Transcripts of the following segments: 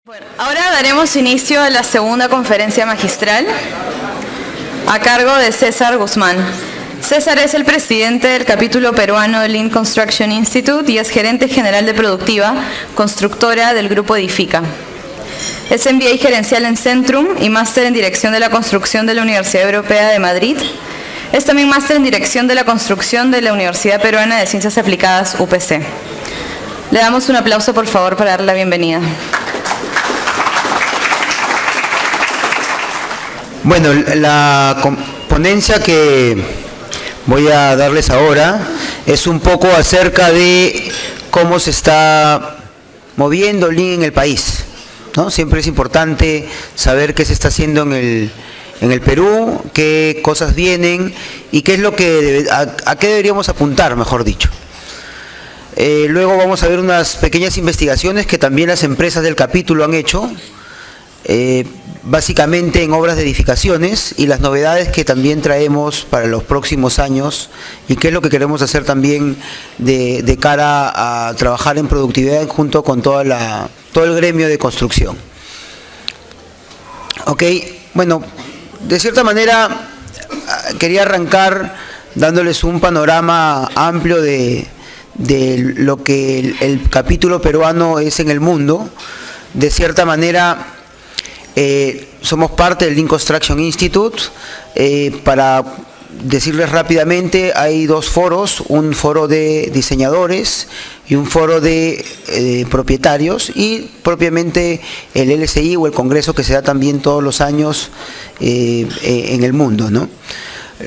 Bueno, ahora daremos inicio a la segunda conferencia magistral a cargo de César Guzmán. César es el presidente del capítulo peruano del Lean Construction Institute y es gerente general de Productiva, constructora del grupo Edifica. Es MBA gerencial en Centrum y máster en dirección de la construcción de la Universidad Europea de Madrid. Es también máster en dirección de la construcción de la Universidad Peruana de Ciencias Aplicadas, UPC. Le damos un aplauso, por favor, para darle la bienvenida. Bueno, la ponencia que voy a darles ahora es un poco acerca de cómo se está moviendo el Lean en el país, ¿no? Siempre es importante saber qué se está haciendo en el Perú, qué cosas vienen y qué es lo que a qué deberíamos apuntar, mejor dicho. Luego vamos a ver unas pequeñas investigaciones que también las empresas del capítulo han hecho, básicamente en obras de edificaciones, y las novedades que también traemos para los próximos años y qué es lo que queremos hacer también de cara a trabajar en productividad junto con todo el gremio de construcción. Ok, bueno, de cierta manera quería arrancar dándoles un panorama amplio de lo que el capítulo peruano es en el mundo. De cierta manera, somos parte del Lean Construction Institute. Para decirles rápidamente, hay dos foros, un foro de diseñadores y un foro de propietarios, y propiamente el LSI o el congreso que se da también todos los años en el mundo, ¿no?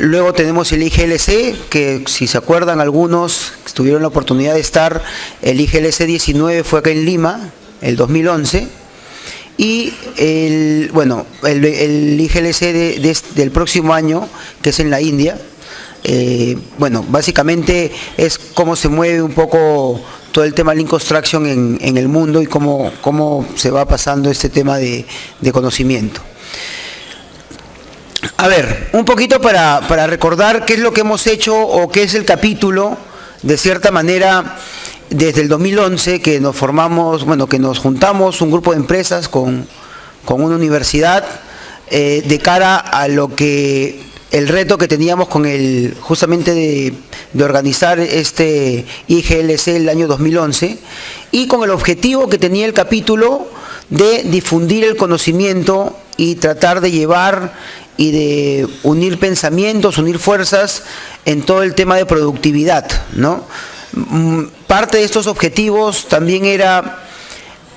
Luego tenemos el IGLC, que si se acuerdan algunos tuvieron la oportunidad de estar, el IGLC 19 fue acá en Lima, el 2011, y el IGLC del próximo año, que es en la India. Bueno, básicamente es cómo se mueve un poco todo el tema Lean Construction en el mundo y cómo se va pasando este tema de conocimiento. A ver, un poquito para recordar qué es lo que hemos hecho o qué es el capítulo, de cierta manera, desde el 2011 que nos formamos, que nos juntamos un grupo de empresas con una universidad de cara a lo que el reto que teníamos con justamente de organizar este IGLC el año 2011, y con el objetivo que tenía el capítulo de difundir el conocimiento y tratar de llevar y de unir pensamientos, unir fuerzas en todo el tema de productividad, ¿no? Parte de estos objetivos también era,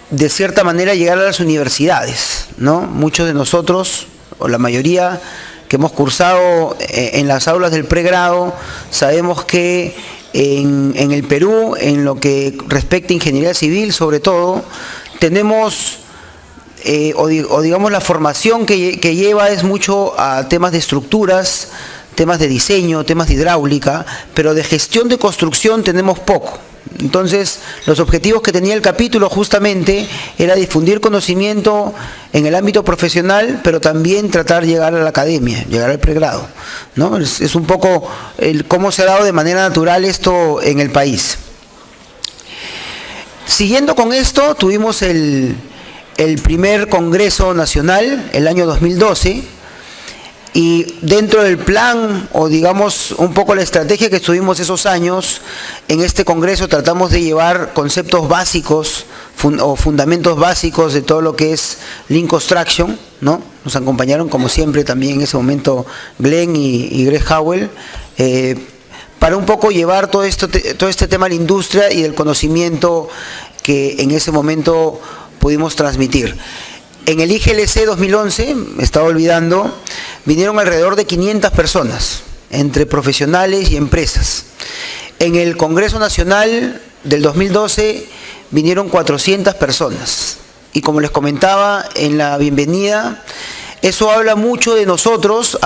de cierta manera, llegar a las universidades, ¿no? Muchos de nosotros, o la mayoría que hemos cursado en las aulas del pregrado, sabemos que en el Perú, en lo que respecta a ingeniería civil sobre todo, tenemos digamos la formación que lleva es mucho a temas de estructuras, temas de diseño, temas de hidráulica, pero de gestión de construcción tenemos poco. Entonces, los objetivos que tenía el capítulo justamente era difundir conocimiento en el ámbito profesional, pero también tratar de llegar a la academia, llegar al pregrado, ¿no? Es un poco cómo se ha dado de manera natural esto en el país. Siguiendo con esto, tuvimos el primer Congreso Nacional, el año 2012, y dentro del plan, o digamos un poco la estrategia que estuvimos esos años, en este Congreso tratamos de llevar conceptos básicos o fundamentos básicos de todo lo que es Lean Construction, ¿no? Nos acompañaron como siempre también en ese momento Glenn y Greg Howell, para un poco llevar todo este tema a la industria y del conocimiento que en ese momento pudimos transmitir. En el IGLC 2011, me estaba olvidando, vinieron alrededor de 500 personas, entre profesionales y empresas. En el Congreso Nacional del 2012 vinieron 400 personas. Y como les comentaba en la bienvenida, eso habla mucho de nosotros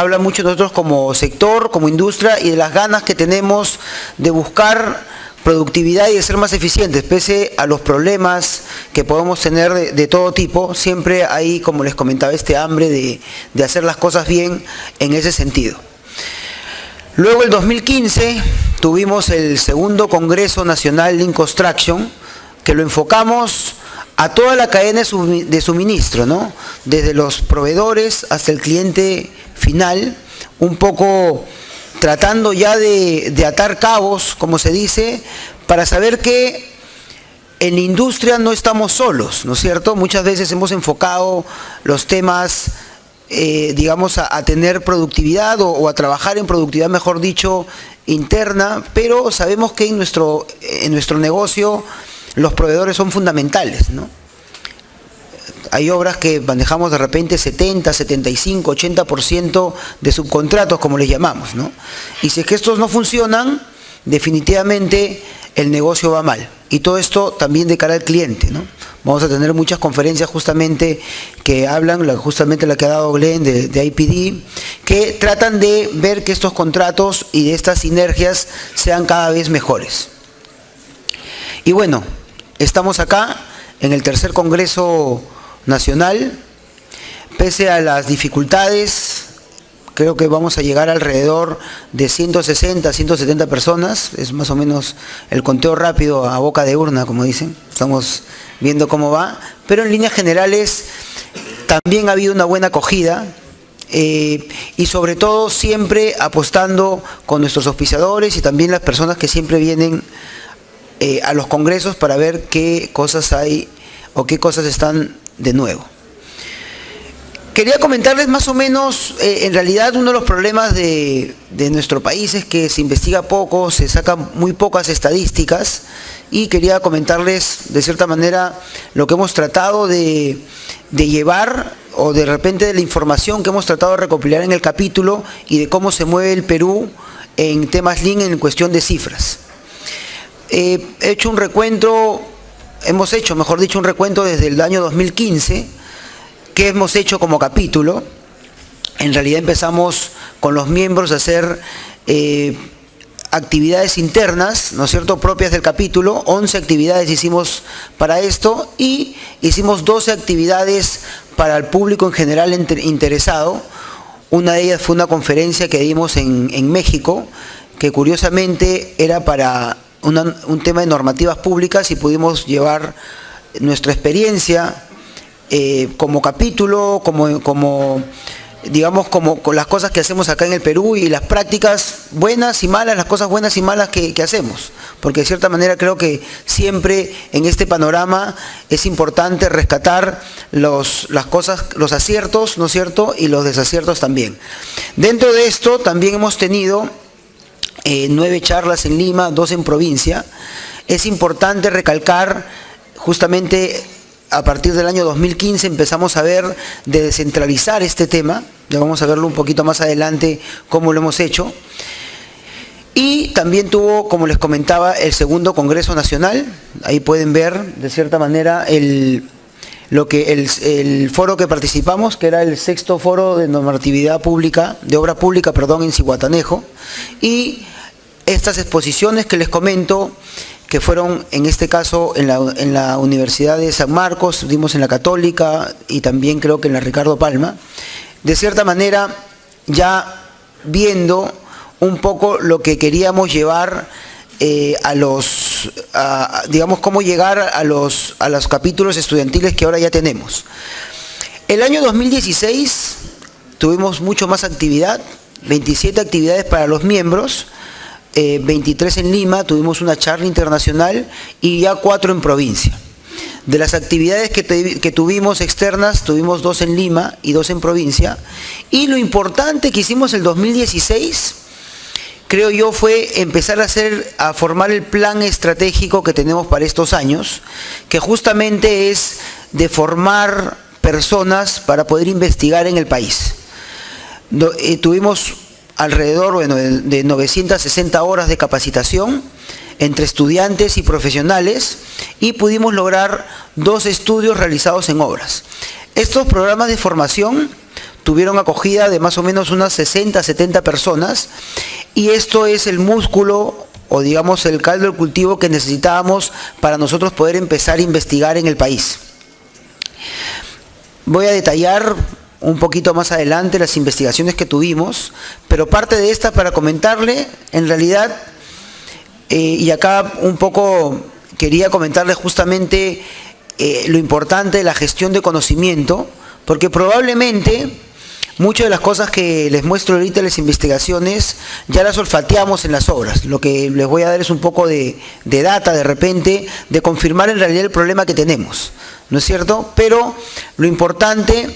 como sector, como industria, y de las ganas que tenemos de buscar productividad y de ser más eficientes, pese a los problemas que podemos tener de todo tipo. Siempre hay, como les comentaba, este hambre de hacer las cosas bien en ese sentido. Luego, el 2015, tuvimos el segundo Congreso Nacional Lean Construction, que lo enfocamos a toda la cadena de suministro, ¿no? Desde los proveedores hasta el cliente final, un poco tratando ya de atar cabos, como se dice, para saber que en la industria no estamos solos, ¿no es cierto? Muchas veces hemos enfocado los temas, digamos, a tener productividad o a trabajar en productividad, mejor dicho, interna, pero sabemos que en nuestro negocio los proveedores son fundamentales, ¿no? Hay obras que manejamos de repente 70, 75, 80% de subcontratos, como les llamamos, ¿no? Y si es que estos no funcionan, definitivamente el negocio va mal. Y todo esto también de cara al cliente, ¿no? Vamos a tener muchas conferencias justamente que hablan, justamente la que ha dado Glenn de IPD, que tratan de ver que estos contratos y de estas sinergias sean cada vez mejores. Y bueno, estamos acá en el tercer Congreso Nacional. Pese a las dificultades, creo que vamos a llegar alrededor de 160, 170 personas. Es más o menos el conteo rápido a boca de urna, como dicen. Estamos viendo cómo va. Pero en líneas generales también ha habido una buena acogida. Y sobre todo siempre apostando con nuestros auspiciadores y también las personas que siempre vienen a los congresos para ver qué cosas hay o qué cosas están de nuevo. Quería comentarles más o menos, en realidad uno de los problemas de nuestro país es que se investiga poco, se sacan muy pocas estadísticas, y quería comentarles de cierta manera lo que hemos tratado de llevar, o de repente de la información que hemos tratado de recopilar en el capítulo y de cómo se mueve el Perú en temas Lean en cuestión de cifras. Hemos hecho, mejor dicho, un recuento desde el año 2015, que hemos hecho como capítulo. En realidad empezamos con los miembros a hacer actividades internas, ¿no es cierto?, propias del capítulo. 11 actividades hicimos para esto y hicimos 12 actividades para el público en general interesado. Una de ellas fue una conferencia que dimos en México, que curiosamente era para un tema de normativas públicas, y pudimos llevar nuestra experiencia como capítulo, digamos, como con las cosas que hacemos acá en el Perú y las prácticas buenas y malas, las cosas buenas y malas que hacemos. Porque de cierta manera creo que siempre en este panorama es importante rescatar las cosas, los aciertos, ¿no es cierto?, y los desaciertos también. Dentro de esto también hemos tenido 9 charlas en Lima, 2 en provincia. Es importante recalcar, justamente a partir del año 2015 empezamos a ver de descentralizar este tema. Ya vamos a verlo un poquito más adelante cómo lo hemos hecho. Y también tuvo, como les comentaba, el segundo Congreso Nacional. Ahí pueden ver de cierta manera el foro que participamos, que era el 6º foro de normatividad pública, de obra pública, perdón, en Zihuatanejo. Y estas exposiciones que les comento, que fueron en este caso en la Universidad de San Marcos, dimos en la Católica y también creo que en la Ricardo Palma, de cierta manera ya viendo un poco lo que queríamos llevar digamos, cómo llegar a los capítulos estudiantiles que ahora ya tenemos. El año 2016 tuvimos mucho más actividad, 27 actividades para los miembros, 23 en Lima, tuvimos una charla internacional y ya 4 en provincia. De las actividades que tuvimos externas, tuvimos 2 en Lima y 2 en provincia. Y lo importante que hicimos el 2016, creo yo, fue empezar a formar el plan estratégico que tenemos para estos años, que justamente es de formar personas para poder investigar en el país. Tuvimos alrededor de 960 horas de capacitación entre estudiantes y profesionales, y pudimos lograr 2 estudios realizados en obras. Estos programas de formación tuvieron acogida de más o menos unas 60, 70 personas, y esto es el músculo, o digamos el caldo del cultivo que necesitábamos para nosotros poder empezar a investigar en el país. Voy a detallar un poquito más adelante las investigaciones que tuvimos, pero parte de esta para comentarle, en realidad, y acá un poco quería comentarle justamente lo importante de la gestión de conocimiento, porque probablemente muchas de las cosas que les muestro ahorita en las investigaciones ya las olfateamos en las obras. Lo que les voy a dar es un poco de data de repente, de confirmar en realidad el problema que tenemos, ¿no es cierto? Pero lo importante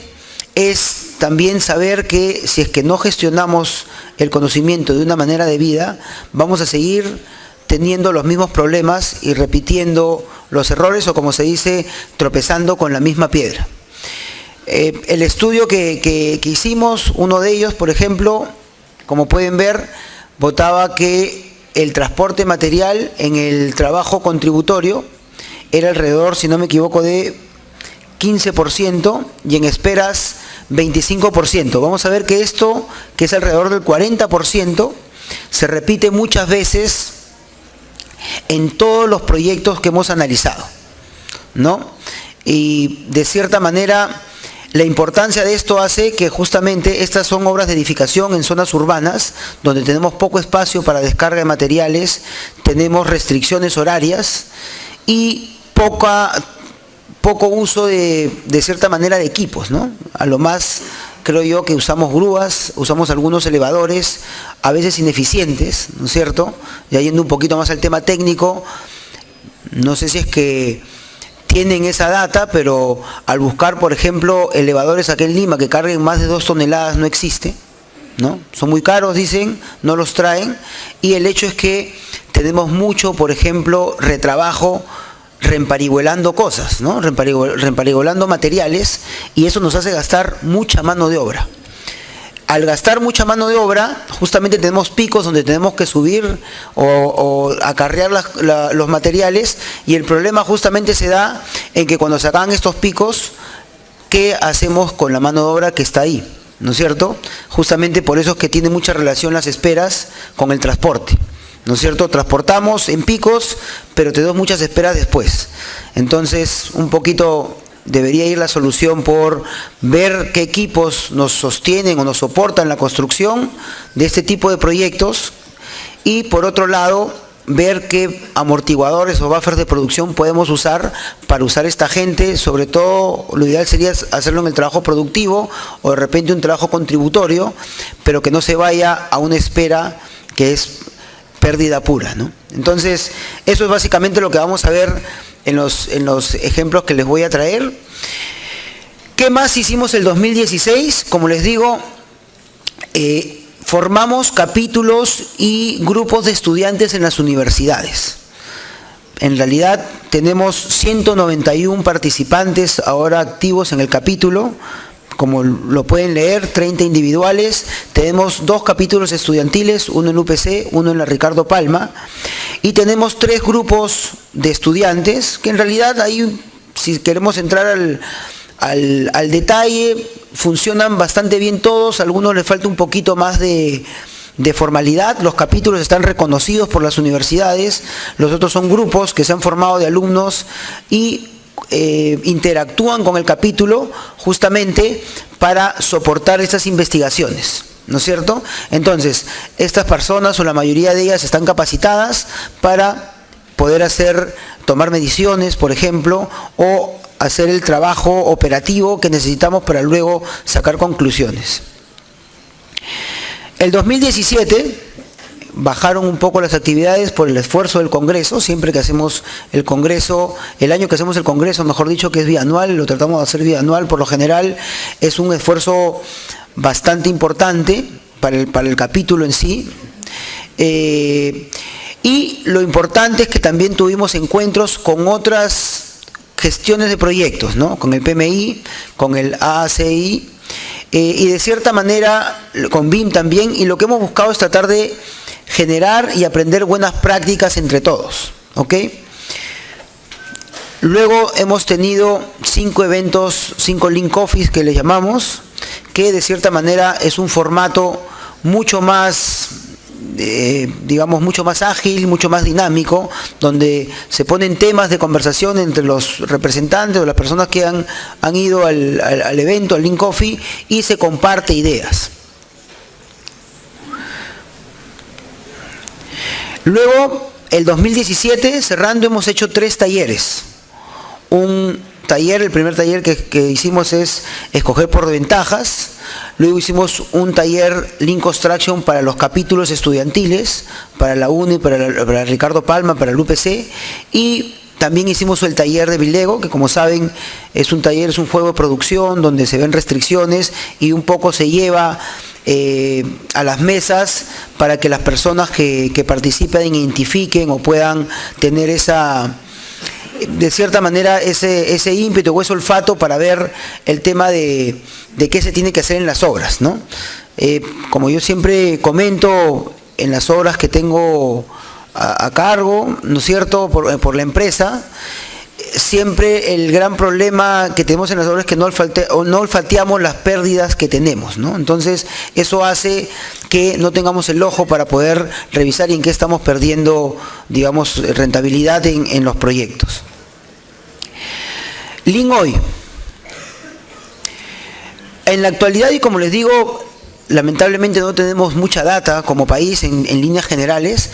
es también saber que si es que no gestionamos el conocimiento de una manera debida, vamos a seguir teniendo los mismos problemas y repitiendo los errores, o como se dice, tropezando con la misma piedra. El estudio que hicimos, uno de ellos, por ejemplo, como pueden ver, votaba que el transporte material en el trabajo contributorio era alrededor, si no me equivoco, de 15% y en esperas 25%. Vamos a ver que esto, que es alrededor del 40%, se repite muchas veces en todos los proyectos que hemos analizado, ¿no? Y de cierta manera, la importancia de esto hace que justamente estas son obras de edificación en zonas urbanas, donde tenemos poco espacio para descarga de materiales, tenemos restricciones horarias y poco uso de cierta manera de equipos, ¿no? A lo más, creo yo, que usamos grúas, usamos algunos elevadores, a veces ineficientes, ¿no es cierto? Ya yendo un poquito más al tema técnico, no sé si es que tienen esa data, pero al buscar, por ejemplo, elevadores aquí en Lima que carguen más de 2 toneladas no existe, ¿no? Son muy caros, dicen, no los traen, y el hecho es que tenemos mucho, por ejemplo, retrabajo, reemparigolando cosas, ¿no? Reemparigolando materiales, y eso nos hace gastar mucha mano de obra. Al gastar mucha mano de obra, justamente tenemos picos donde tenemos que subir o acarrear los materiales, y el problema justamente se da en que cuando se acaban estos picos, ¿qué hacemos con la mano de obra que está ahí? ¿No es cierto? Justamente por eso es que tiene mucha relación las esperas con el transporte, ¿no es cierto? Transportamos en picos, pero tenemos muchas esperas después. Entonces, un poquito debería ir la solución por ver qué equipos nos sostienen o nos soportan la construcción de este tipo de proyectos, y por otro lado, ver qué amortiguadores o buffers de producción podemos usar para usar esta gente. Sobre todo, lo ideal sería hacerlo en el trabajo productivo o de repente un trabajo contributorio, pero que no se vaya a una espera que es pérdida pura, ¿no? Entonces, eso es básicamente lo que vamos a ver en los ejemplos que les voy a traer. ¿Qué más hicimos el 2016? Como les digo, formamos capítulos y grupos de estudiantes en las universidades. En realidad tenemos 191 participantes ahora activos en el capítulo. Como lo pueden leer, 30 individuales. Tenemos 2 capítulos estudiantiles, uno en UPC, uno en la Ricardo Palma. Y tenemos 3 grupos de estudiantes, que en realidad ahí, si queremos entrar al detalle, funcionan bastante bien todos. A algunos les falta un poquito más de formalidad. Los capítulos están reconocidos por las universidades. Los otros son grupos que se han formado de alumnos y interactúan con el capítulo justamente para soportar estas investigaciones, ¿no es cierto? Entonces, estas personas, o la mayoría de ellas, están capacitadas para poder tomar mediciones, por ejemplo, o hacer el trabajo operativo que necesitamos para luego sacar conclusiones. El 2017 bajaron un poco las actividades por el esfuerzo del Congreso. Siempre que hacemos el Congreso, el año que hacemos el Congreso, mejor dicho, que es bianual, lo tratamos de hacer bianual, por lo general es un esfuerzo bastante importante para el capítulo en sí. Y lo importante es que también tuvimos encuentros con otras gestiones de proyectos, ¿no? Con el PMI, con el AACI, y de cierta manera con BIM también, y lo que hemos buscado es tratar de generar y aprender buenas prácticas entre todos, ¿ok? Luego hemos tenido 5 eventos, 5 Link Office que le llamamos, que de cierta manera es un formato mucho más, digamos, mucho más ágil, mucho más dinámico, donde se ponen temas de conversación entre los representantes o las personas que han ido al evento, al Link Coffee, y se comparte ideas. Luego, el 2017, cerrando, hemos hecho 3 talleres. Un taller, el primer taller que hicimos es escoger por ventajas. Luego hicimos un taller Lean Construction para los capítulos estudiantiles, para la UNI, para Ricardo Palma, para el UPC, y también hicimos el taller de Vilego, que como saben es un taller, es un juego de producción donde se ven restricciones y un poco se lleva a las mesas para que las personas que participen identifiquen o puedan tener de cierta manera ese ímpetu o ese olfato para ver el tema de qué se tiene que hacer en las obras, ¿no? Como yo siempre comento, en las obras que tengo a cargo, ¿no es cierto?, por la empresa, siempre el gran problema que tenemos en las obras es que no olfateamos las pérdidas que tenemos, ¿no? Entonces, eso hace que no tengamos el ojo para poder revisar en qué estamos perdiendo, digamos, rentabilidad en los proyectos. Lean hoy. En la actualidad, y como les digo, lamentablemente no tenemos mucha data como país en líneas generales,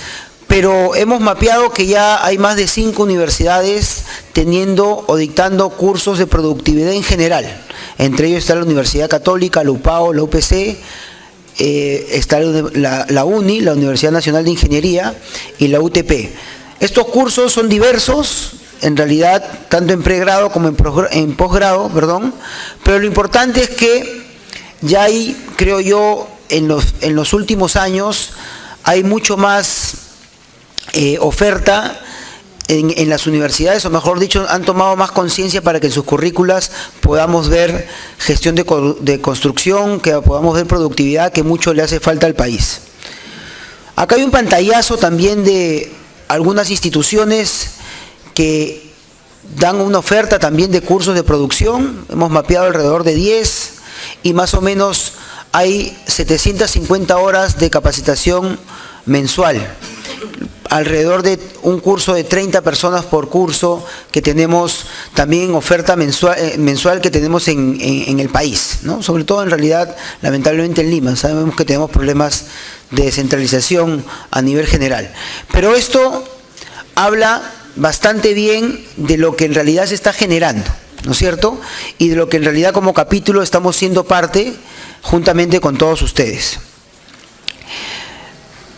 pero hemos mapeado que ya hay más de 5 universidades teniendo o dictando cursos de productividad en general. Entre ellos está la Universidad Católica, la UPAO, la UPC, está la UNI, la Universidad Nacional de Ingeniería, y la UTP. Estos cursos son diversos, en realidad, tanto en pregrado como en posgrado, pero lo importante es que ya hay, creo yo, en los últimos años, hay mucho más oferta en las universidades, o mejor dicho, han tomado más conciencia para que en sus currículas podamos ver gestión de construcción, que podamos ver productividad, que mucho le hace falta al país. Acá hay un pantallazo también de algunas instituciones que dan una oferta también de cursos de producción. Hemos mapeado alrededor de 10 y más o menos hay 750 horas de capacitación mensual. Alrededor de un curso de 30 personas por curso que tenemos también oferta mensual que tenemos en el país, ¿no? Sobre todo en realidad, lamentablemente en Lima, sabemos que tenemos problemas de descentralización a nivel general. Pero esto habla bastante bien de lo que en realidad se está generando, ¿no es cierto? Y de lo que en realidad como capítulo estamos siendo parte juntamente con todos ustedes.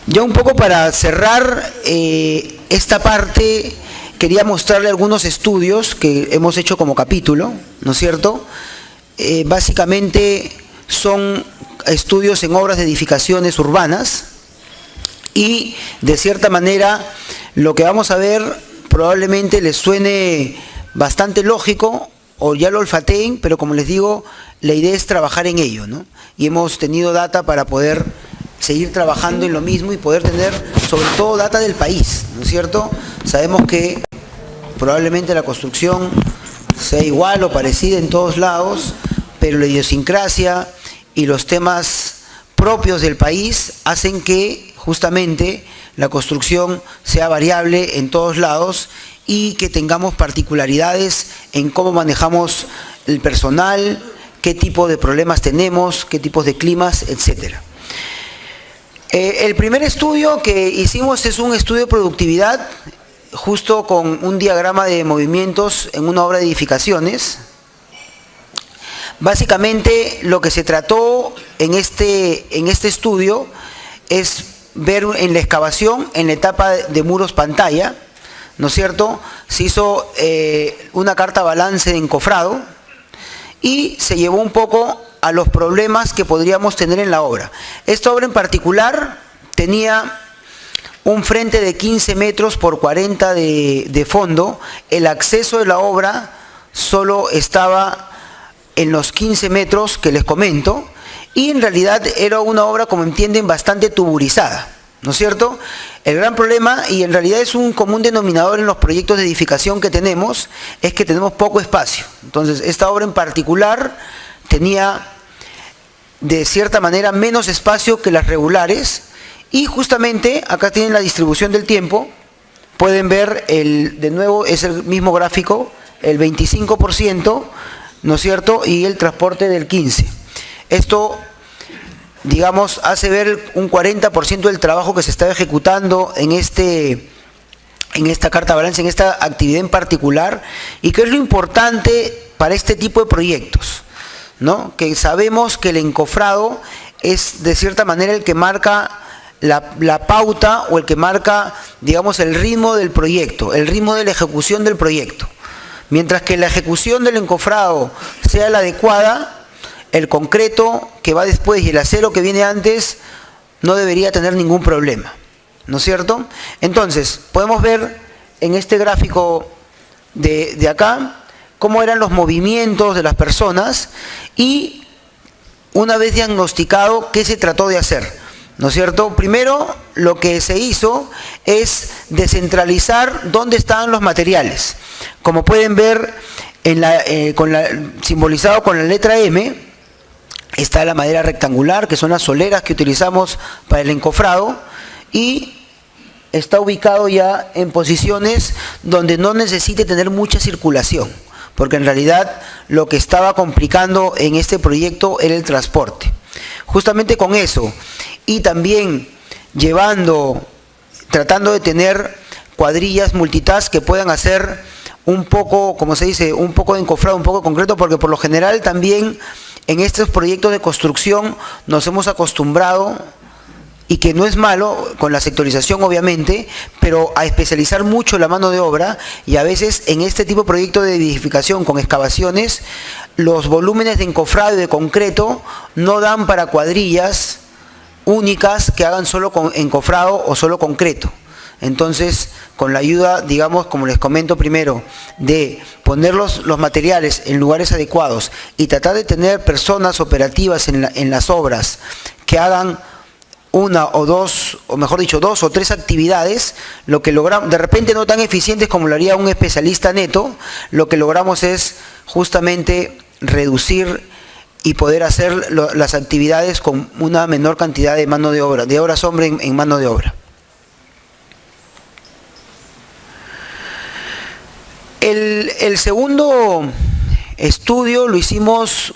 Ya un poco para cerrar esta parte, quería mostrarle algunos estudios que hemos hecho como capítulo, ¿no es cierto? Básicamente son estudios en obras de edificaciones urbanas y de cierta manera lo que vamos a ver probablemente les suene bastante lógico o ya lo olfateen, pero como les digo, la idea es trabajar en ello, ¿no? Y hemos tenido data para poder seguir trabajando en lo mismo y poder tener sobre todo data del país, ¿no es cierto? Sabemos que probablemente la construcción sea igual o parecida en todos lados, pero la idiosincrasia y los temas propios del país hacen que justamente la construcción sea variable en todos lados y que tengamos particularidades en cómo manejamos el personal, qué tipo de problemas tenemos, qué tipos de climas, etcétera. El primer estudio que hicimos es un estudio de productividad, justo con un diagrama de movimientos en una obra de edificaciones. Básicamente lo que se trató en este estudio es ver en la excavación, en la etapa de muros pantalla, ¿no es cierto? Se hizo una carta balance de encofrado y se llevó un poco a los problemas que podríamos tener en la obra. Esta obra en particular tenía un frente de 15 metros por 40 de fondo. El acceso de la obra solo estaba en los 15 metros que les comento y en realidad era una obra, como entienden, bastante tuburizada, ¿no es cierto? El gran problema, y en realidad es un común denominador en los proyectos de edificación que tenemos, es que tenemos poco espacio. Entonces, esta obra en particular tenía de cierta manera menos espacio que las regulares y justamente acá tienen la distribución del tiempo, pueden ver, de nuevo es el mismo gráfico, el 25%, ¿no es cierto? Y el transporte del 15%. Esto, digamos, hace ver un 40% del trabajo que se está ejecutando en este en esta carta balance, en esta actividad en particular, y qué es lo importante para este tipo de proyectos, ¿no? Que sabemos que el encofrado es de cierta manera el que marca la pauta o el que marca, digamos, el ritmo del proyecto, el ritmo de la ejecución del proyecto. Mientras que la ejecución del encofrado sea la adecuada, el concreto que va después y el acero que viene antes no debería tener ningún problema, ¿no es cierto? Entonces, podemos ver en este gráfico de acá cómo eran los movimientos de las personas y una vez diagnosticado qué se trató de hacer, ¿no es cierto? Primero, lo que se hizo es descentralizar dónde estaban los materiales. Como pueden ver, simbolizado con la letra M, está la madera rectangular, que son las soleras que utilizamos para el encofrado, y está ubicado ya en posiciones donde no necesite tener mucha circulación, porque en realidad lo que estaba complicando en este proyecto era el transporte. Justamente con eso, y también tratando de tener cuadrillas multitask que puedan hacer un poco, como se dice, un poco de encofrado, un poco de concreto, porque por lo general también en estos proyectos de construcción nos hemos acostumbrado, y que no es malo, con la sectorización obviamente, pero a especializar mucho la mano de obra, y a veces en este tipo de proyecto de edificación con excavaciones, los volúmenes de encofrado y de concreto no dan para cuadrillas únicas que hagan solo con encofrado o solo concreto. Entonces, con la ayuda, digamos, como les comento primero, de poner los materiales en lugares adecuados y tratar de tener personas operativas en las obras que hagan una o dos, o mejor dicho, 2 o 3 actividades, lo que logramos, de repente no tan eficientes como lo haría un especialista neto, lo que logramos es justamente reducir y poder hacer las actividades con una menor cantidad de mano de obra, de horas hombre en mano de obra. El segundo estudio lo hicimos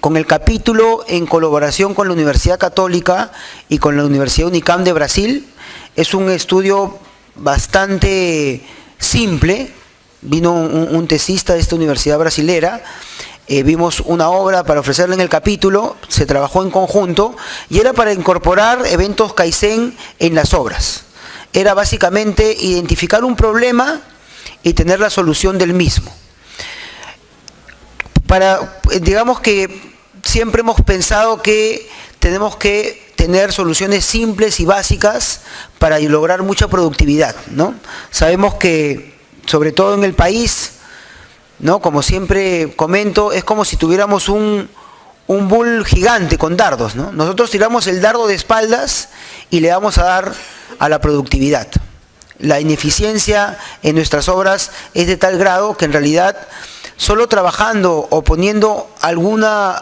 con el capítulo en colaboración con la Universidad Católica y con la Universidad Unicam de Brasil. Es un estudio bastante simple. Vino un tesista de esta universidad brasilera, vimos una obra para ofrecerla en el capítulo, se trabajó en conjunto y era para incorporar eventos Kaizen en las obras. Era básicamente identificar un problema y tener la solución del mismo. Digamos que siempre hemos pensado que tenemos que tener soluciones simples y básicas para lograr mucha productividad, ¿no? Sabemos que, sobre todo en el país, ¿no? Como siempre comento, es como si tuviéramos un bull gigante con dardos, ¿no? Nosotros tiramos el dardo de espaldas y le vamos a dar a la productividad. La ineficiencia en nuestras obras es de tal grado que en realidad solo trabajando o poniendo algunos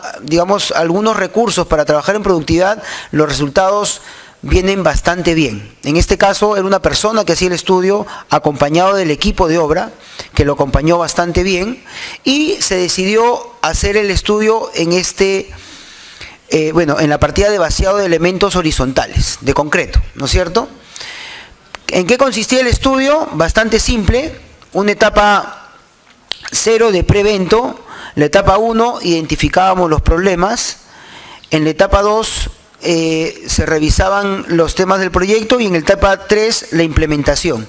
recursos para trabajar en productividad, los resultados vienen bastante bien. En este caso era una persona que hacía el estudio acompañado del equipo de obra, que lo acompañó bastante bien, y se decidió hacer el estudio en en la partida de vaciado de elementos horizontales, de concreto, ¿no es cierto? ¿En qué consistía el estudio? Bastante simple, una etapa 0 de prevento. La etapa 1 identificábamos los problemas, en la etapa 2 se revisaban los temas del proyecto y en la etapa 3 la implementación.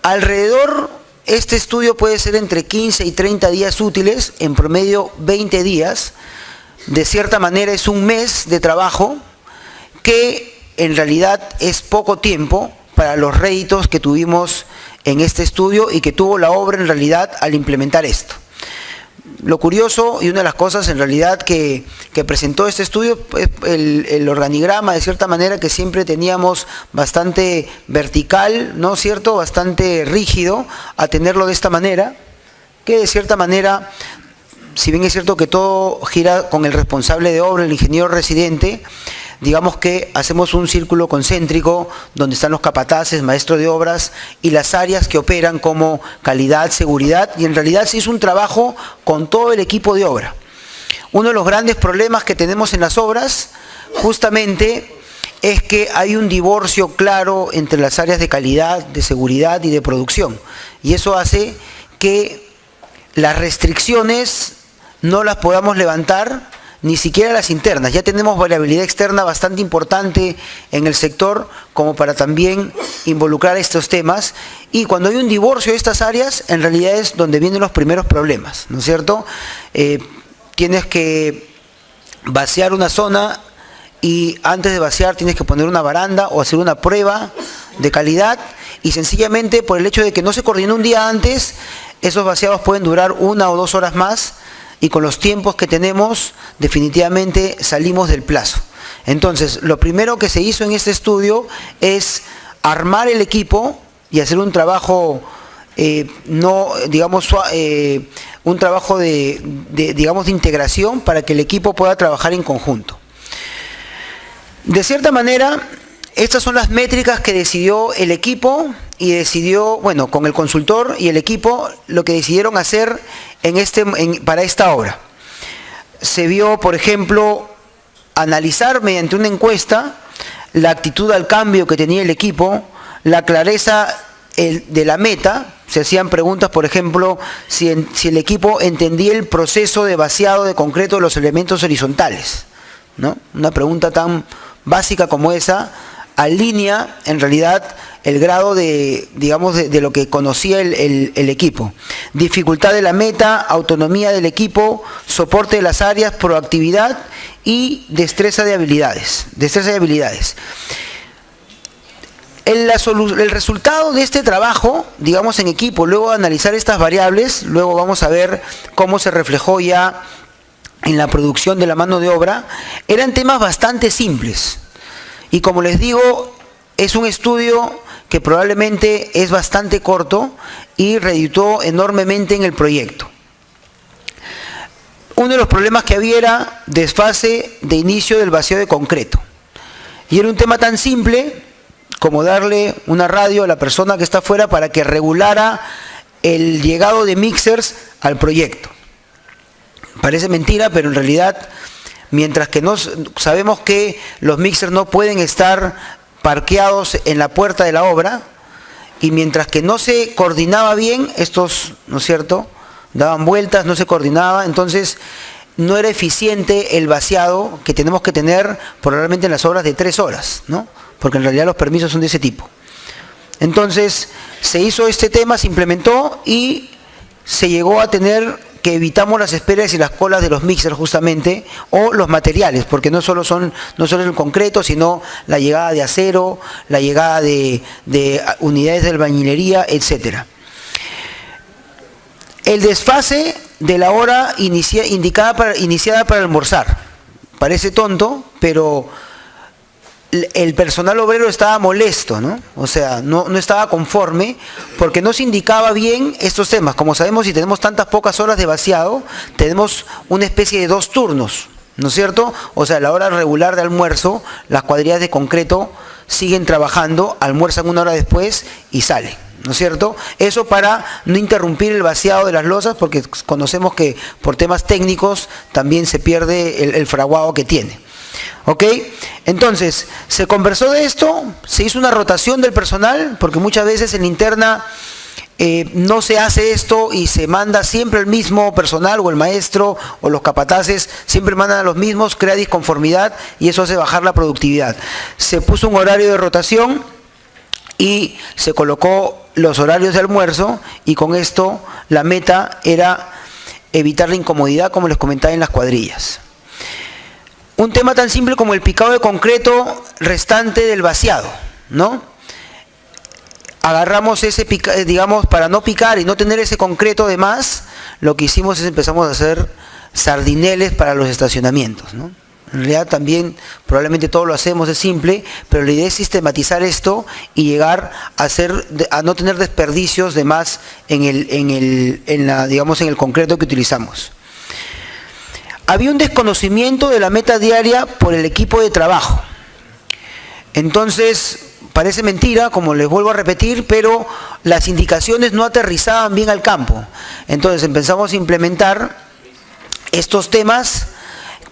Alrededor, este estudio puede ser entre 15 y 30 días útiles, en promedio 20 días, de cierta manera es un mes de trabajo que en realidad es poco tiempo para los réditos que tuvimos en este estudio y que tuvo la obra en realidad al implementar esto. Lo curioso y una de las cosas en realidad que presentó este estudio es el organigrama, de cierta manera, que siempre teníamos bastante vertical, ¿no es cierto?, bastante rígido, a tenerlo de esta manera, que de cierta manera, si bien es cierto que todo gira con el responsable de obra, el ingeniero residente, digamos que hacemos un círculo concéntrico donde están los capataces, maestros de obras y las áreas que operan como calidad, seguridad, y en realidad se hizo un trabajo con todo el equipo de obra. Uno de los grandes problemas que tenemos en las obras justamente es que hay un divorcio claro entre las áreas de calidad, de seguridad y de producción. Y eso hace que las restricciones no las podamos levantar, ni siquiera las internas. Ya tenemos variabilidad externa bastante importante en el sector como para también involucrar estos temas. Y cuando hay un divorcio de estas áreas, en realidad es donde vienen los primeros problemas, ¿no es cierto? Tienes que vaciar una zona y antes de vaciar tienes que poner una baranda o hacer una prueba de calidad, y sencillamente por el hecho de que no se coordinó un día antes, esos vaciados pueden durar 1 o 2 horas más, y con los tiempos que tenemos definitivamente salimos del plazo. Entonces, lo primero que se hizo en este estudio es armar el equipo y hacer un trabajo un trabajo de integración para que el equipo pueda trabajar en conjunto. De cierta manera, estas son las métricas que decidió el equipo y decidió, bueno, con el consultor y el equipo, lo que decidieron hacer para esta obra. Se vio, por ejemplo, analizar mediante una encuesta la actitud al cambio que tenía el equipo, la clareza de la meta. Se hacían preguntas, por ejemplo, si el equipo entendía el proceso de vaciado de concreto de los elementos horizontales, ¿no? Una pregunta tan básica como esa alinea en realidad el grado de lo que conocía el equipo. Dificultad de la meta, autonomía del equipo, soporte de las áreas, proactividad y destreza de habilidades. El resultado de este trabajo, digamos, en equipo, luego de analizar estas variables, luego vamos a ver cómo se reflejó ya en la producción de la mano de obra, eran temas bastante simples. Y como les digo, es un estudio que probablemente es bastante corto y redituó enormemente en el proyecto. Uno de los problemas que había era desfase de inicio del vacío de concreto. Y era un tema tan simple como darle una radio a la persona que está afuera para que regulara el llegado de mixers al proyecto. Parece mentira, pero en realidad, mientras que no sabemos que los mixers no pueden estar parqueados en la puerta de la obra, y mientras que no se coordinaba bien, estos, ¿no es cierto?, daban vueltas, no se coordinaba, entonces no era eficiente el vaciado que tenemos que tener probablemente en las obras de 3 horas, ¿no? Porque en realidad los permisos son de ese tipo. Entonces se hizo este tema, se implementó y se llegó a tener que evitamos las esperas y las colas de los mixers justamente, o los materiales, porque no solo el concreto, sino la llegada de acero, la llegada de unidades de albañilería, etcétera. El desfase de la hora iniciada para almorzar. Parece tonto, pero el personal obrero estaba molesto, ¿no? O sea, no estaba conforme porque no se indicaba bien estos temas. Como sabemos, si tenemos tantas pocas horas de vaciado, tenemos una especie de 2 turnos, ¿no es cierto? O sea, a la hora regular de almuerzo, las cuadrillas de concreto siguen trabajando, almuerzan 1 hora después y salen, ¿no es cierto? Eso para no interrumpir el vaciado de las losas, porque conocemos que por temas técnicos también se pierde el fraguado que tiene. ¿Ok? Entonces, se conversó de esto, se hizo una rotación del personal, porque muchas veces en la interna no se hace esto y se manda siempre el mismo personal, o el maestro o los capataces siempre mandan a los mismos, crea disconformidad y eso hace bajar la productividad. Se puso un horario de rotación y se colocó los horarios de almuerzo, y con esto la meta era evitar la incomodidad, como les comentaba, en las cuadrillas. Un tema tan simple como el picado de concreto restante del vaciado, ¿no? Agarramos ese, digamos, para no picar y no tener ese concreto de más, lo que hicimos es empezamos a hacer sardineles para los estacionamientos, ¿no? En realidad también probablemente todo lo hacemos, es simple, pero la idea es sistematizar esto y llegar a no tener desperdicios de más en el concreto que utilizamos. Había un desconocimiento de la meta diaria por el equipo de trabajo. Entonces, parece mentira, como les vuelvo a repetir, pero las indicaciones no aterrizaban bien al campo. Entonces empezamos a implementar estos temas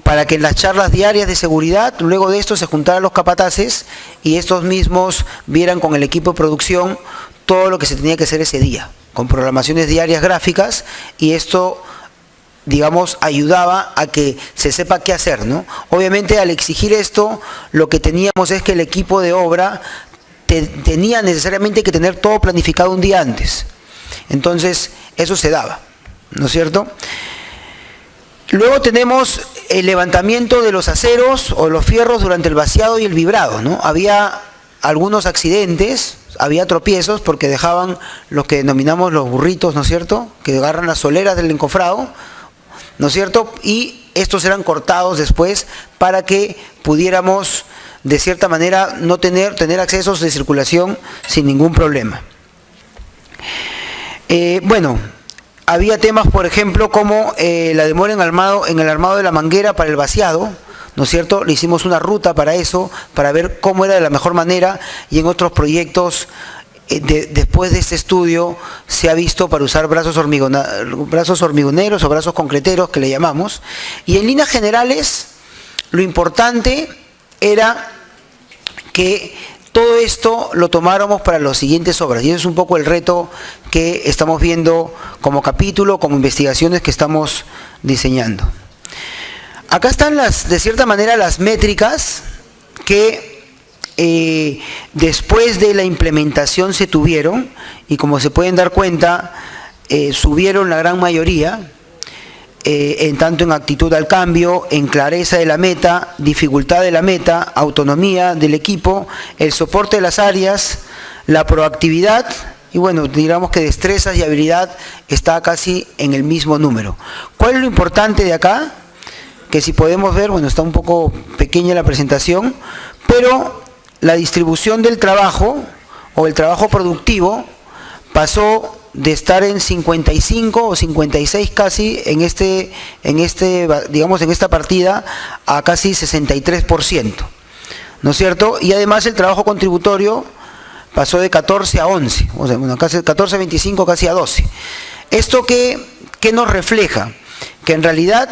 para que en las charlas diarias de seguridad, luego de esto se juntaran los capataces y estos mismos vieran con el equipo de producción todo lo que se tenía que hacer ese día, con programaciones diarias gráficas, y esto, digamos, ayudaba a que se sepa qué hacer, ¿no? Obviamente, al exigir esto, lo que teníamos es que el equipo de obra tenía necesariamente que tener todo planificado un día antes. Entonces, eso se daba, ¿no es cierto? Luego tenemos el levantamiento de los aceros o los fierros durante el vaciado y el vibrado, ¿no? Había algunos accidentes, había tropiezos porque dejaban los que denominamos los burritos, ¿no es cierto?, que agarran las soleras del encofrado, ¿no es cierto?, y estos eran cortados después para que pudiéramos, de cierta manera, no tener accesos de circulación sin ningún problema. Bueno, había temas, por ejemplo, como la demora en el armado de la manguera para el vaciado, ¿no es cierto? Le hicimos una ruta para eso, para ver cómo era de la mejor manera, y en otros proyectos, después de este estudio, se ha visto para usar brazos hormigoneros o brazos concreteros, que le llamamos, y en líneas generales, lo importante era que todo esto lo tomáramos para las siguientes obras, y eso es un poco el reto que estamos viendo como capítulo, como investigaciones que estamos diseñando. Acá están de cierta manera las métricas que después de la implementación se tuvieron, y como se pueden dar cuenta, subieron la gran mayoría, tanto en actitud al cambio, en clareza de la meta, dificultad de la meta, autonomía del equipo, el soporte de las áreas, la proactividad, y bueno, digamos que destrezas y habilidad está casi en el mismo número. ¿Cuál es lo importante de acá? Que si podemos ver, bueno, está un poco pequeña la presentación, pero la distribución del trabajo, o el trabajo productivo, pasó de estar en 55 o 56 casi digamos en esta partida, a casi 63%, ¿no es cierto? Y además el trabajo contributorio pasó de 14 a 11, o sea, bueno, casi 14 a 25, casi a 12. ¿Esto qué nos refleja? Que en realidad,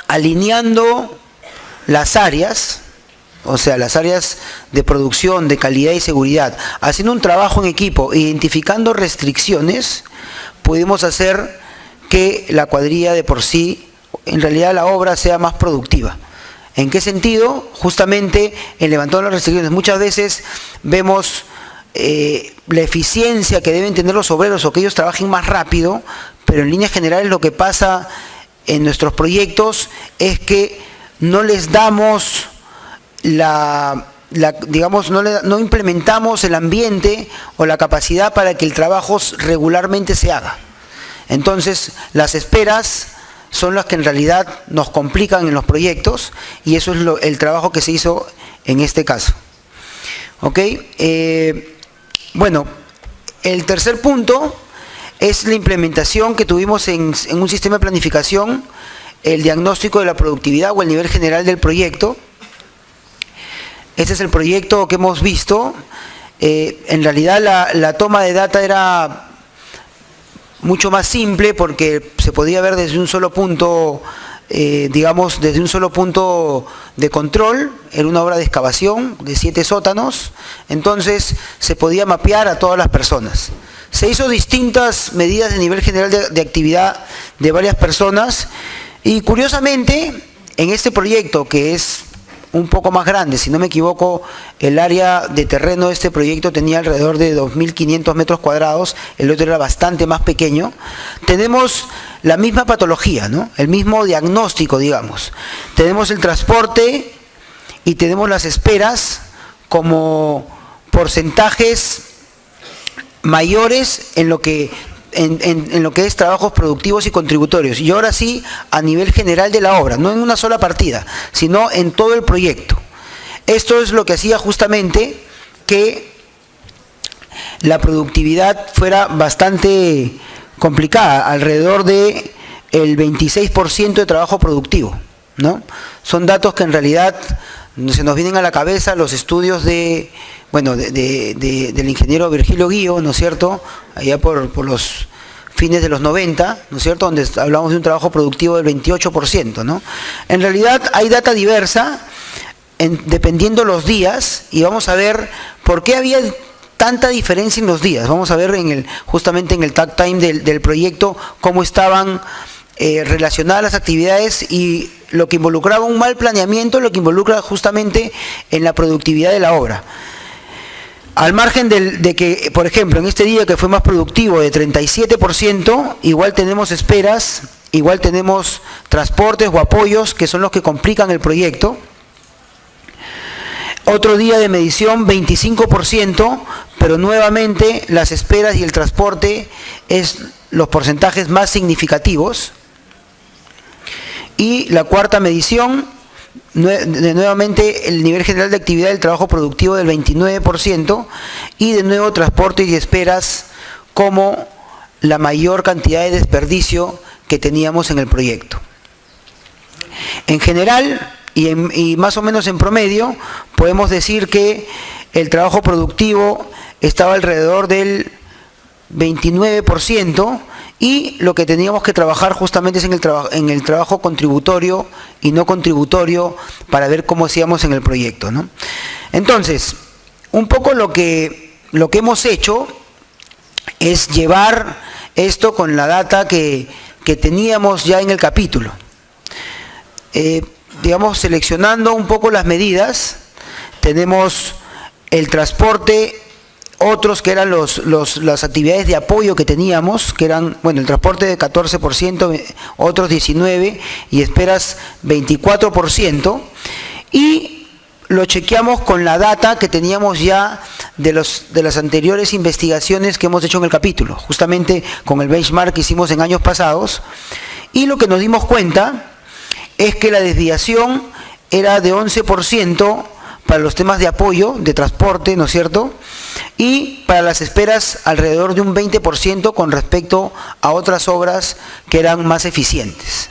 alineando las áreas, o sea, las áreas de producción, de calidad y seguridad, haciendo un trabajo en equipo, identificando restricciones, pudimos hacer que la cuadrilla de por sí, en realidad la obra sea más productiva. ¿En qué sentido? Justamente en levantando las restricciones. Muchas veces vemos la eficiencia que deben tener los obreros, o que ellos trabajen más rápido, pero en líneas generales lo que pasa en nuestros proyectos es que no les damos digamos, no implementamos el ambiente o la capacidad para que el trabajo regularmente se haga. Entonces, las esperas son las que en realidad nos complican en los proyectos, y eso es el trabajo que se hizo en este caso. ¿Ok? Bueno, el tercer punto es la implementación que tuvimos en un sistema de planificación, el diagnóstico de la productividad o el nivel general del proyecto. Este es el proyecto que hemos visto. En realidad la toma de data era mucho más simple, porque se podía ver desde un solo punto, digamos, desde un solo punto de control. Era una obra de excavación de 7 sótanos, entonces se podía mapear a todas las personas. Se hizo distintas medidas de nivel general de actividad de varias personas, y curiosamente, en este proyecto, que es un poco más grande, si no me equivoco, el área de terreno de este proyecto tenía alrededor de 2.500 metros cuadrados, el otro era bastante más pequeño, tenemos la misma patología, ¿no? El mismo diagnóstico, digamos. Tenemos el transporte y tenemos las esperas como porcentajes mayores en lo que es trabajos productivos y contributorios, y ahora sí a nivel general de la obra, no en una sola partida, sino en todo el proyecto. Esto es lo que hacía justamente que la productividad fuera bastante complicada, alrededor de el 26% de trabajo productivo, ¿no? Son datos que en realidad se nos vienen a la cabeza los estudios del ingeniero Virgilio Guío, ¿no es cierto?, allá por los fines de los 90, ¿no es cierto?, donde hablamos de un trabajo productivo del 28%, ¿no? En realidad hay data diversa, dependiendo los días, y vamos a ver por qué había tanta diferencia en los días. Vamos a ver justamente en el tag time del proyecto cómo estaban relacionadas las actividades y lo que involucraba un mal planeamiento, lo que involucra justamente en la productividad de la obra. Al margen de que, por ejemplo, en este día que fue más productivo de 37%, igual tenemos esperas, igual tenemos transportes o apoyos que son los que complican el proyecto. Otro día de medición 25%, pero nuevamente las esperas y el transporte es los porcentajes más significativos. Y la cuarta medición, nuevamente el nivel general de actividad del trabajo productivo del 29% y de nuevo transporte y esperas como la mayor cantidad de desperdicio que teníamos en el proyecto. En general y más o menos en promedio podemos decir que el trabajo productivo estaba alrededor del 29%, y lo que teníamos que trabajar justamente es en el trabajo contributorio y no contributorio para ver cómo hacíamos en el proyecto, ¿no? Entonces, un poco lo que hemos hecho es llevar esto con la data que teníamos ya en el capítulo. Digamos, seleccionando un poco las medidas, tenemos el transporte, otros que eran las actividades de apoyo que teníamos, que eran, bueno, el transporte de 14%, otros 19% y esperas 24%, y lo chequeamos con la data que teníamos ya de las anteriores investigaciones que hemos hecho en el capítulo, justamente con el benchmark que hicimos en años pasados, y lo que nos dimos cuenta es que la desviación era de 11% para los temas de apoyo, de transporte, ¿no es cierto?, y para las esperas alrededor de un 20% con respecto a otras obras que eran más eficientes.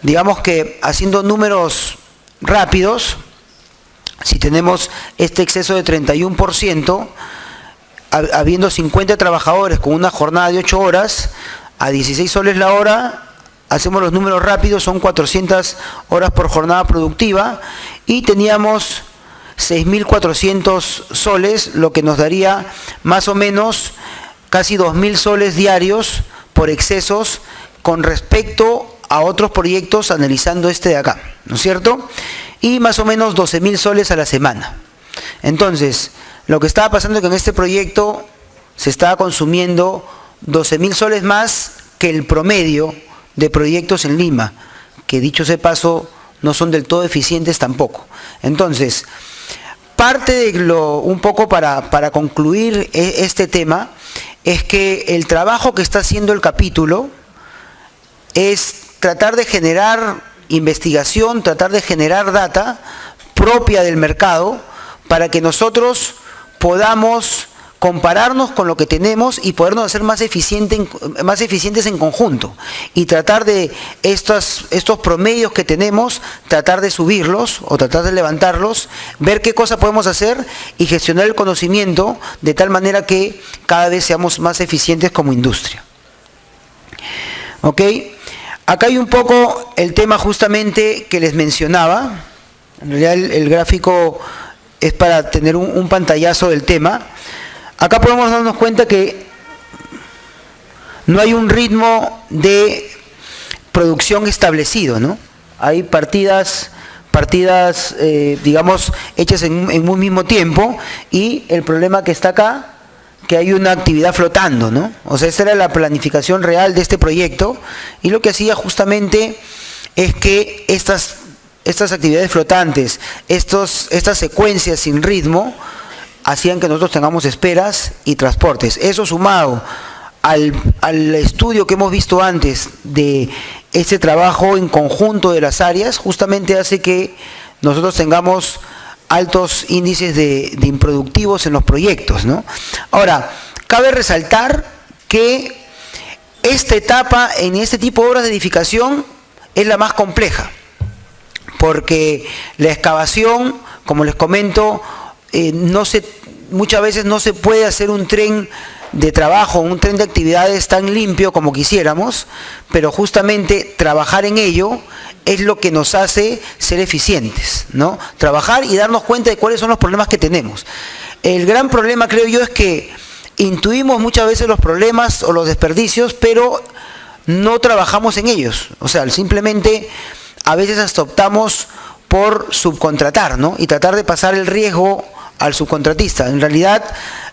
Digamos que haciendo números rápidos, si tenemos este exceso de 31%, habiendo 50 trabajadores con una jornada de 8 horas, a 16 soles la hora, hacemos los números rápidos, son 400 horas por jornada productiva, y teníamos 6.400 soles, lo que nos daría más o menos casi 2.000 soles diarios por excesos con respecto a otros proyectos, analizando este de acá, ¿no es cierto? Y más o menos 12.000 soles a la semana. Entonces, lo que estaba pasando es que en este proyecto se estaba consumiendo 12.000 soles más que el promedio de proyectos en Lima, que dicho sea de paso, no son del todo eficientes tampoco. Entonces, parte de un poco para concluir este tema, es que el trabajo que está haciendo el capítulo es tratar de generar investigación, tratar de generar data propia del mercado para que nosotros podamos compararnos con lo que tenemos y podernos hacer más eficientes en conjunto, y tratar de estos promedios que tenemos, tratar de subirlos o tratar de levantarlos, ver qué cosa podemos hacer y gestionar el conocimiento de tal manera que cada vez seamos más eficientes como industria. ¿Ok? Acá hay un poco el tema justamente que les mencionaba. En realidad el gráfico es para tener un pantallazo del tema. Acá podemos darnos cuenta que no hay un ritmo de producción establecido, ¿no? Hay partidas digamos, hechas en un mismo tiempo, y el problema que está acá, que hay una actividad flotando, ¿no? O sea, esa era la planificación real de este proyecto, y lo que hacía justamente es que estas actividades flotantes, estas secuencias sin ritmo, hacían que nosotros tengamos esperas y transportes. Eso sumado al estudio que hemos visto antes de este trabajo en conjunto de las áreas, justamente hace que nosotros tengamos altos índices de improductivos en los proyectos, ¿no? Ahora, cabe resaltar que esta etapa en este tipo de obras de edificación es la más compleja, porque la excavación, como les comento, muchas veces no se puede hacer un tren de trabajo, un tren de actividades tan limpio como quisiéramos, pero justamente trabajar en ello es lo que nos hace ser eficientes, ¿no? Trabajar y darnos cuenta de cuáles son los problemas que tenemos. El gran problema, creo yo, es que intuimos muchas veces los problemas o los desperdicios, pero no trabajamos en ellos. O sea, simplemente a veces hasta optamos por subcontratar, ¿no? Y tratar de pasar el riesgo al subcontratista. En realidad,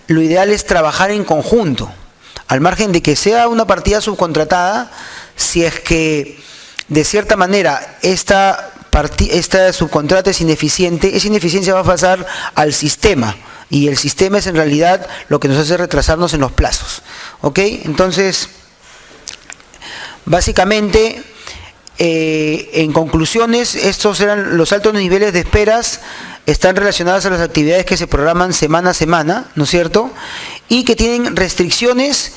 lo ideal es trabajar en conjunto, al margen de que sea una partida subcontratada, si es que de cierta manera esta subcontrata es ineficiente, esa ineficiencia va a pasar al sistema, y el sistema es en realidad lo que nos hace retrasarnos en los plazos. ¿Ok? Entonces, básicamente, en conclusiones, estos eran los altos niveles de esperas, están relacionadas a las actividades que se programan semana a semana, ¿no es cierto? Y que tienen restricciones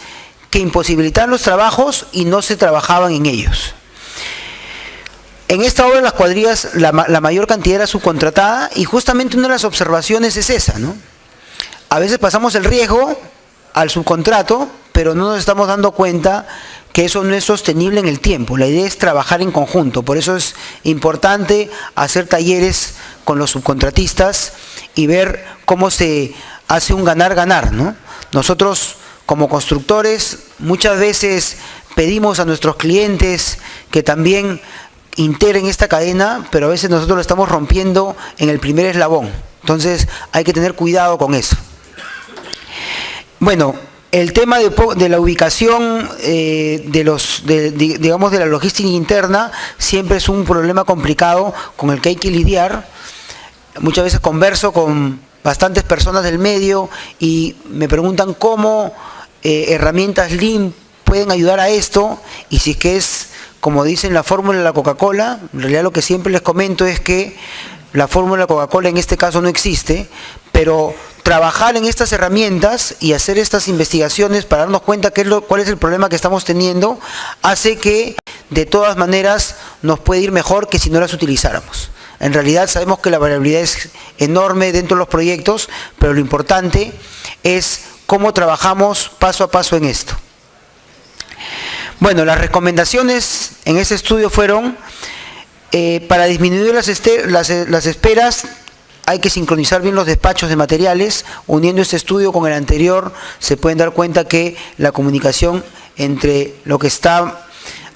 que imposibilitan los trabajos y no se trabajaban en ellos. En esta obra, las cuadrillas, la mayor cantidad era subcontratada, y justamente una de las observaciones es esa, ¿no? A veces pasamos el riesgo al subcontrato, pero no nos estamos dando cuenta que eso no es sostenible en el tiempo. La idea es trabajar en conjunto, por eso es importante hacer talleres con los subcontratistas y ver cómo se hace un ganar-ganar, ¿no? Nosotros, como constructores, muchas veces pedimos a nuestros clientes que también integren esta cadena, pero a veces nosotros lo estamos rompiendo en el primer eslabón. Entonces hay que tener cuidado con eso. Bueno, el tema de la ubicación digamos, de la logística interna siempre es un problema complicado con el que hay que lidiar. Muchas veces converso con bastantes personas del medio y me preguntan cómo herramientas Lean pueden ayudar a esto, y si es que es, como dicen, la fórmula de la Coca-Cola. En realidad lo que siempre les comento es que la fórmula de la Coca-Cola en este caso no existe, pero trabajar en estas herramientas y hacer estas investigaciones para darnos cuenta cuál es el problema que estamos teniendo, hace que de todas maneras nos puede ir mejor que si no las utilizáramos. En realidad sabemos que la variabilidad es enorme dentro de los proyectos, pero lo importante es cómo trabajamos paso a paso en esto. Bueno, las recomendaciones en ese estudio fueron, para disminuir las esperas, hay que sincronizar bien los despachos de materiales. Uniendo este estudio con el anterior, se pueden dar cuenta que la comunicación entre lo que está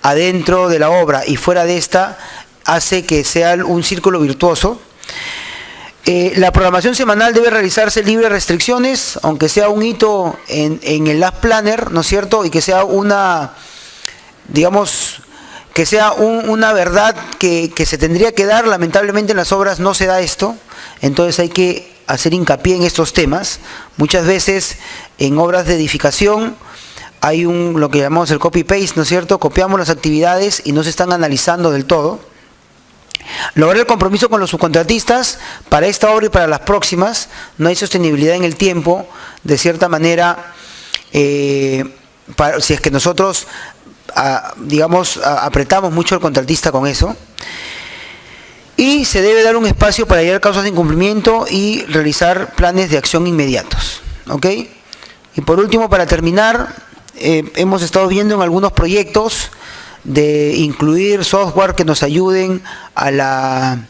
adentro de la obra y fuera de esta hace que sea un círculo virtuoso. La programación semanal debe realizarse libre de restricciones, aunque sea un hito en el Last Planner, ¿no es cierto? Y que sea una, digamos, que sea una verdad que se tendría que dar. Lamentablemente en las obras no se da esto, entonces hay que hacer hincapié en estos temas. Muchas veces en obras de edificación hay lo que llamamos el copy-paste, ¿no es cierto? Copiamos las actividades y no se están analizando del todo. Lograr el compromiso con los subcontratistas para esta obra y para las próximas. No hay sostenibilidad en el tiempo, de cierta manera, si es que nosotros digamos, apretamos mucho al contratista con eso. Y se debe dar un espacio para hallar causas de incumplimiento y realizar planes de acción inmediatos. ¿Ok? Y por último, para terminar, hemos estado viendo en algunos proyectos de incluir software que nos ayuden a la,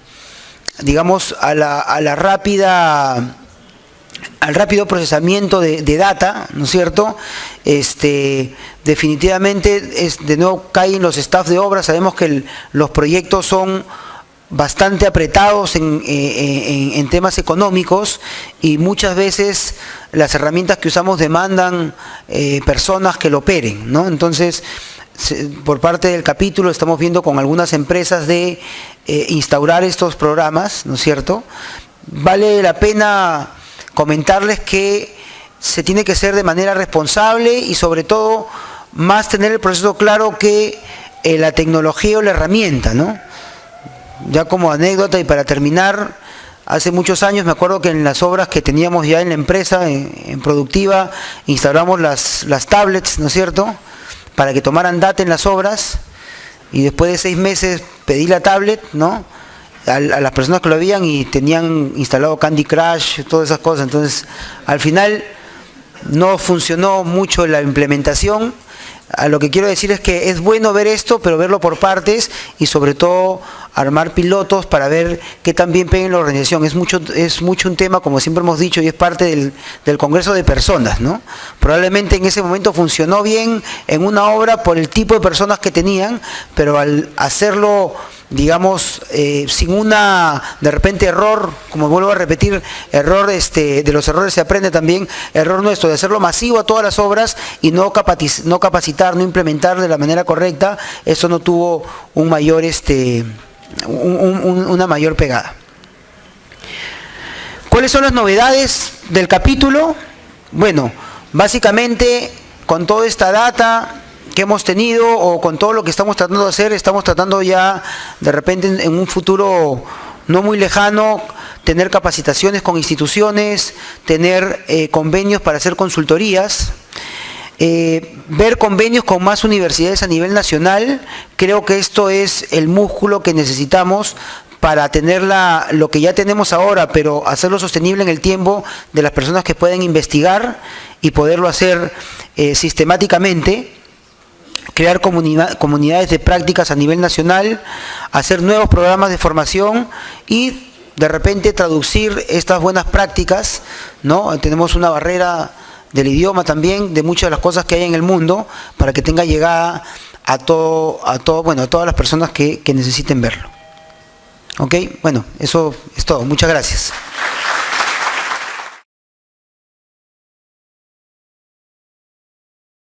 digamos, al rápido procesamiento de data, ¿no es cierto? Definitivamente, de nuevo caen los staff de obra. Sabemos que los proyectos son bastante apretados en temas económicos, y muchas veces las herramientas que usamos demandan personas que lo operen, ¿no? Entonces, por parte del capítulo estamos viendo con algunas empresas de instaurar estos programas, ¿no es cierto? Vale la pena comentarles que se tiene que hacer de manera responsable y, sobre todo, más tener el proceso claro que la tecnología o la herramienta, ¿no? Ya como anécdota y para terminar, hace muchos años me acuerdo que en las obras que teníamos ya en la empresa, en productiva, instalamos las tablets, ¿no es cierto?, para que tomaran data en las obras, y después de 6 meses pedí la tablet, ¿no?, a las personas que lo habían y tenían instalado Candy Crush, todas esas cosas. Entonces, al final, no funcionó mucho la implementación. A lo que quiero decir es que es bueno ver esto, pero verlo por partes y sobre todo armar pilotos para ver qué tan bien pega en la organización. Es mucho un tema, como siempre hemos dicho, y es parte del Congreso de Personas, ¿no? Probablemente en ese momento funcionó bien en una obra por el tipo de personas que tenían, pero al hacerlo, digamos, sin de repente error, como vuelvo a repetir, error de los errores se aprende también, error nuestro de hacerlo masivo a todas las obras y no capacitar, no implementar de la manera correcta, eso no tuvo un mayor una mayor pegada. ¿Cuáles son las novedades del capítulo? Bueno, básicamente con toda esta data que hemos tenido o con todo lo que estamos tratando de hacer, estamos tratando ya de repente en un futuro no muy lejano tener capacitaciones con instituciones, tener convenios para hacer consultorías, ver convenios con más universidades a nivel nacional. Creo que esto es el músculo que necesitamos para tener lo que ya tenemos ahora, pero hacerlo sostenible en el tiempo de las personas que pueden investigar y poderlo hacer sistemáticamente. Crear comunidades de prácticas a nivel nacional, hacer nuevos programas de formación y de repente traducir estas buenas prácticas, ¿no? Tenemos una barrera del idioma también, de muchas de las cosas que hay en el mundo, para que tenga llegada a todas las personas que necesiten verlo. ¿Ok? Bueno, eso es todo. Muchas gracias.